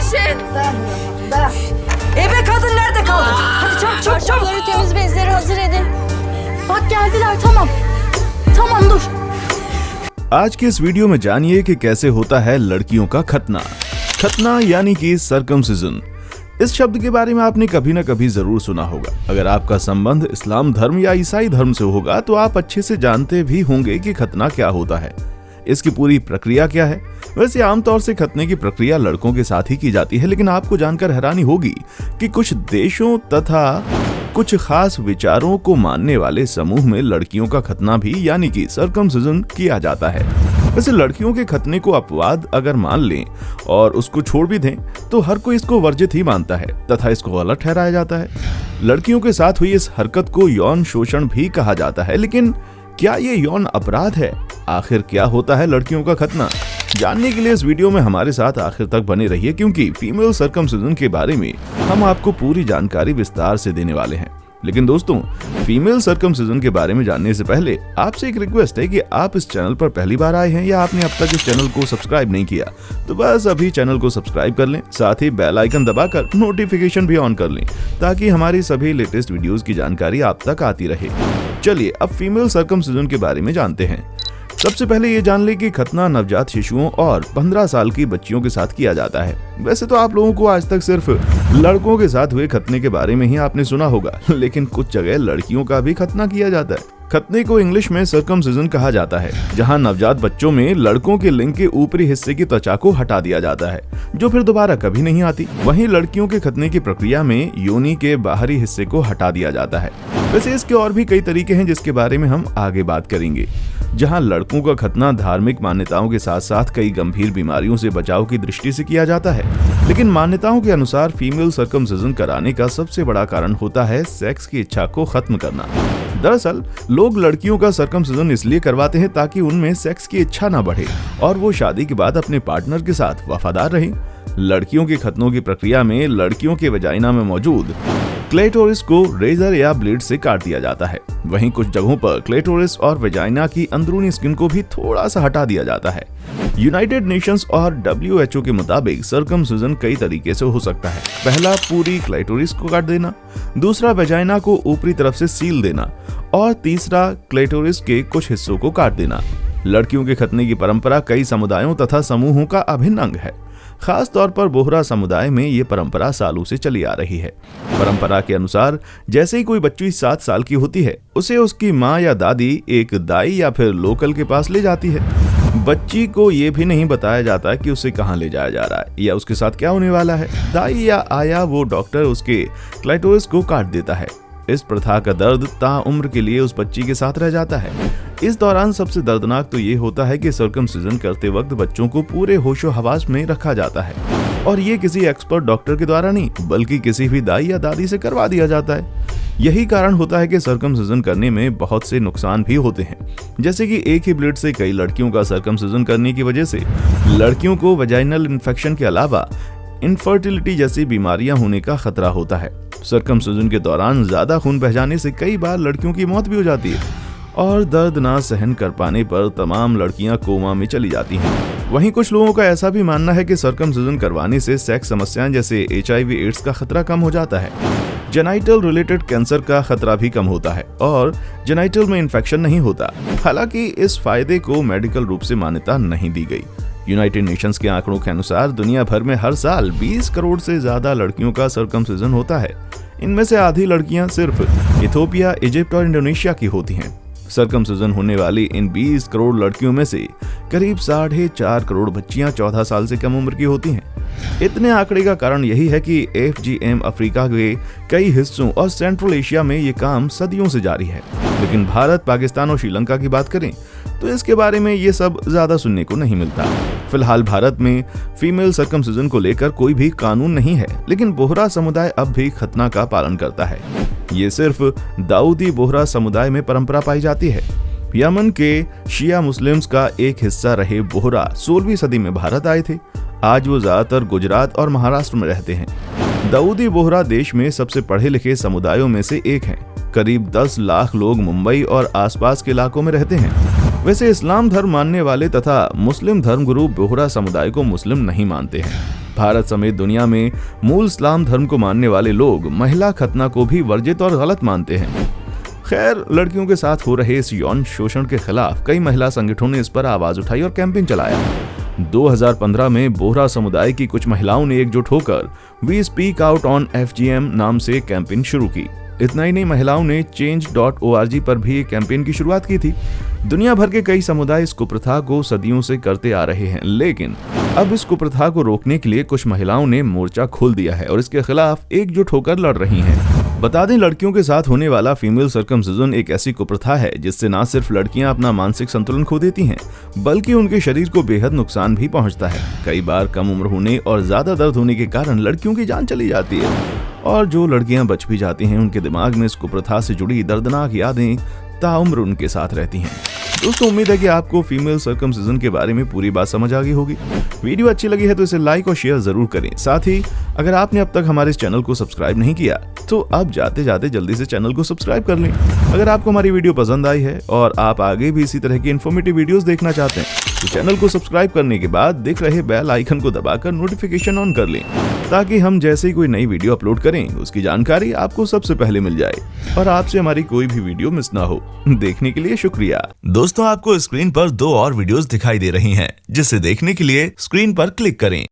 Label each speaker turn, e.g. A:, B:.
A: Ayşen.
B: Ebe kadın nerede kaldı? Hadi çabuk çabuk çabuk.
C: Çabukları, temiz bezleri hazır edin.
D: Bak geldiler, tamam. Tamam dur.
E: आज के इस video में जानिए कि कैसे होता है लड़कियों का खतना। खतना यानी कि सर्कमसिजन। इस शब्द के बारे में आपने कभी न कभी जरूर सुना होगा। अगर आपका संबंध इस्लाम धर्म या ईसाई धर्म से होगा तो आप अच्छे से जानते भी होंगे कि खतना क्या होता है, इसकी पूरी प्रक्रिया क्या है। वैसे आमतौर से खतने की प्रक्रिया लड़कों के साथ ही की जाती है, लेकिन आपको जानकर हैरानी होगी कि कुछ देशों तथा कुछ खास विचारों को मानने वाले समूह में लड़कियों का खतना भी यानी कि सर्कमसिजन किया जाता है। वैसे लड़कियों के खतने को अपवाद अगर मान लें और उसको छोड़ भी दें तो हर कोई इसको वर्जित ही मानता है तथा इसको गलत ठहराया जाता है। लड़कियों के साथ हुई इस हरकत को यौन शोषण भी कहा जाता है, लेकिन क्या ये यौन अपराध है? आखिर क्या होता है लड़कियों का खतना? जानने के लिए इस वीडियो में हमारे साथ आखिर तक बने रहिए, क्योंकि फीमेल सर्कमसिजन के बारे में हम आपको पूरी जानकारी विस्तार से देने वाले हैं। लेकिन दोस्तों, फीमेल सर्कमसिजन के बारे में जानने से पहले आपसे एक रिक्वेस्ट है कि आप इस चैनल पर पहली बार आए हैं या आपने अब तक इस चैनल को सब्सक्राइब नहीं किया तो बस अभी चैनल को सब्सक्राइब कर लें, साथ ही बेल आइकन दबाकर नोटिफिकेशन भी ऑन कर लें ताकि हमारी सभी लेटेस्ट वीडियोस की जानकारी आप तक आती रहे। चलिए अब फीमेल सर्कमसिजन के बारे में जानते हैं। सबसे पहले ये जान लें कि खतना नवजात शिशुओं और 15 साल की बच्चियों के साथ किया जाता है। वैसे तो आप लोगों को आज तक सिर्फ लड़कों के साथ हुए खतने के बारे में ही आपने सुना होगा, लेकिन कुछ जगह लड़कियों का भी खतना किया जाता है। खतने को इंग्लिश में सर्कमसिजन कहा जाता है, जहां नवजात बच्चों में लड़कों के लिंग के ऊपरी हिस्से की त्वचा को हटा दिया जाता है, जो फिर दोबारा कभी नहीं आती। वहीं लड़कियों के खतने की प्रक्रिया में योनि के बाहरी हिस्से को हटा दिया जाता है। वैसे इसके और भी कई तरीके हैं जिसके बारे में हम आगे बात करेंगे। जहां लड़कों का खतना धार्मिक मान्यताओं के साथ साथ कई गंभीर बीमारियों से बचाव की दृष्टि से किया जाता है, लेकिन मान्यताओं के अनुसार फीमेल सर्कमसिजन कराने का सबसे बड़ा कारण होता है सेक्स की इच्छा को खत्म करना। दरअसल लोग लड़कियों का सर्कमसिजन इसलिए करवाते हैं ताकि उनमें सेक्स की इच्छा न बढ़े और वो शादी के बाद अपने पार्टनर के साथ वफादार रहें। लड़कियों के खतनों की प्रक्रिया में लड़कियों के वजाइना में मौजूद क्लेटोरिस को रेजर या ब्लेड से काट दिया जाता है। वहीं कुछ जगहों पर क्लेटोरिस और वजाइना की अंदरूनी स्किन को भी थोड़ा सा हटा दिया जाता है। यूनाइटेड नेशंस और WHO के मुताबिक सर्कमसिजन कई तरीके से हो सकता है। पहला, पूरी क्लेटोरिस को काट देना, दूसरा वजाइना को ऊपरी तरफ से सील देना और तीसरा क्लेटोरिस के कुछ हिस्सों को काट देना। लड़कियों के खतने की परंपरा कई समुदायों तथा समूहों का अभिन्न अंग है। खास तौर पर बोहरा समुदाय में ये परंपरा सालों से चली आ रही है। परंपरा के अनुसार जैसे ही कोई बच्ची 7 साल की होती है, उसे उसकी माँ या दादी एक दाई या फिर लोकल के पास ले जाती है। बच्ची को ये भी नहीं बताया जाता कि उसे कहाँ ले जाया जा रहा है या उसके साथ क्या होने वाला है। दाई या आया वो डॉक्टर उसके क्लेटोरिस को काट देता है। इस प्रथा का दर्द ताउम्र के लिए उस बच्ची के साथ रह जाता है। इस दौरान सबसे दर्दनाक तो ये होता है कि सर्कमसिजन करते वक्त बच्चों को पूरे होशो हवास में रखा जाता है और ये किसी एक्सपर्ट डॉक्टर के द्वारा नहीं बल्कि किसी भी दाई या दादी से करवा दिया जाता है। यही कारण होता है कि सर्कमसिजन करने में बहुत से नुकसान भी होते हैं, जैसे कि एक ही ब्लेड से कई लड़कियों का सर्कमसिजन करने की वजह से लड़कियों को वजाइनल इन्फेक्शन के अलावा इनफर्टिलिटी जैसी बीमारियां होने का खतरा होता है। सर्कमसिजन के दौरान ज्यादा खून बह जाने से कई बार लड़कियों की मौत भी हो जाती है और दर्द ना सहन कर पाने पर तमाम लड़कियां कोमा में चली जाती हैं। वहीं कुछ लोगों का ऐसा भी मानना है कि सर्कमसिजन करवाने से सेक्स समस्याएं जैसे HIV एड्स का खतरा कम हो जाता है, जेनाइटल रिलेटेड कैंसर का खतरा भी कम होता है और जेनाइटल में इन्फेक्शन नहीं होता। हालांकि इस फायदे को मेडिकल रूप से मान्यता नहीं दी गई। यूनाइटेड नेशंस के आंकड़ों के अनुसार दुनिया भर में हर साल 20 करोड़ से ज्यादा लड़कियों का सर्कमसिजन होता है। इनमें से आधी लड़कियां सिर्फ इथियोपिया, इजिप्ट और इंडोनेशिया की होती हैं। सर्कमसिजन होने वाली इन 20 करोड़ लड़कियों में से करीब 4.5 करोड़ बच्चियां 14 साल से कम उम्र की होती हैं। इतने आंकड़े का कारण यही है कि FGM अफ्रीका के कई हिस्सों और सेंट्रल एशिया में ये काम सदियों से जारी है। लेकिन भारत, पाकिस्तान और श्रीलंका की बात करें तो इसके बारे में ये सब ज्यादा सुनने को नहीं मिलता। फिलहाल भारत में फीमेल सर्कमसिजन को लेकर कोई भी कानून नहीं है, लेकिन बोहरा समुदाय अब भी खतना का पालन करता है। ये सिर्फ दाऊदी बोहरा समुदाय में परंपरा पाई जाती है। यमन के शिया मुस्लिम्स का एक हिस्सा रहे बोहरा 16वीं सदी में भारत आए थे। आज वो ज्यादातर गुजरात और महाराष्ट्र में रहते हैं। दाऊदी बोहरा देश में सबसे पढ़े लिखे समुदायों में से एक है। करीब 10 लाख लोग मुंबई और आसपास के इलाकों में रहते हैं। वैसे इस्लाम धर्म मानने वाले तथा मुस्लिम धर्मगुरु बोहरा समुदाय को मुस्लिम नहीं मानते हैं। भारत समेत दुनिया में मूल इस्लाम धर्म को मानने वाले लोग महिला खतना को भी वर्जित और गलत मानते हैं। खैर, लड़कियों के साथ हो रहे इस यौन शोषण के खिलाफ कई महिला संगठनों ने इस पर आवाज उठाई और कैंपेन चलाया। 2015 में बोहरा समुदाय की कुछ महिलाओं ने एकजुट होकर we speak out on FGM नाम से कैंपेन शुरू की। इतना ही नहीं, महिलाओं ने change.org पर भी एक कैंपेन की शुरुआत की थी। दुनिया भर के कई समुदाय इस कुप्रथा को सदियों से करते आ रहे हैं, लेकिन अब इस कुप्रथा को रोकने के लिए कुछ महिलाओं ने मोर्चा खोल दिया है और इसके खिलाफ एकजुट होकर लड़ रही हैं। बता दें, लड़कियों के साथ होने वाला फीमेल सर्कमसिजन एक ऐसी कुप्रथा है जिससे न सिर्फ लड़कियां अपना मानसिक संतुलन खो देती हैं, बल्कि उनके शरीर को बेहद नुकसान भी पहुंचता है। कई बार कम उम्र होने और ज्यादा दर्द होने के कारण लड़कियों की जान चली जाती है और जो लड़कियां बच भी जाती हैं, उनके दिमाग में इस कुप्रथा से जुड़ी दर्दनाक यादें ताउम्र उनके साथ रहती हैं। दोस्तों, उम्मीद है कि आपको फीमेल सर्कमसिजन के बारे में पूरी बात समझ आ गई होगी। वीडियो अच्छी लगी है तो इसे लाइक और शेयर जरूर करें। साथ ही अगर आपने अब तक हमारे इस चैनल को सब्सक्राइब नहीं किया तो अब जाते जाते जल्दी से चैनल को सब्सक्राइब कर लें। अगर आपको हमारी वीडियो पसंद आई है और आप आगे भी इसी तरह की इन्फॉर्मेटिव वीडियोस देखना चाहते हैं तो चैनल को सब्सक्राइब करने के बाद दिख रहे बेल आइकन को दबाकर नोटिफिकेशन ऑन कर लें, ताकि हम जैसे ही कोई नई वीडियो अपलोड करें उसकी जानकारी आपको सबसे पहले मिल जाए और आपसे हमारी कोई भी वीडियो मिस ना हो। देखने के लिए शुक्रिया।
A: दोस्तों, आपको स्क्रीन पर 2 और वीडियोस दिखाई दे रही हैं, जिसे देखने के लिए स्क्रीन पर क्लिक करें।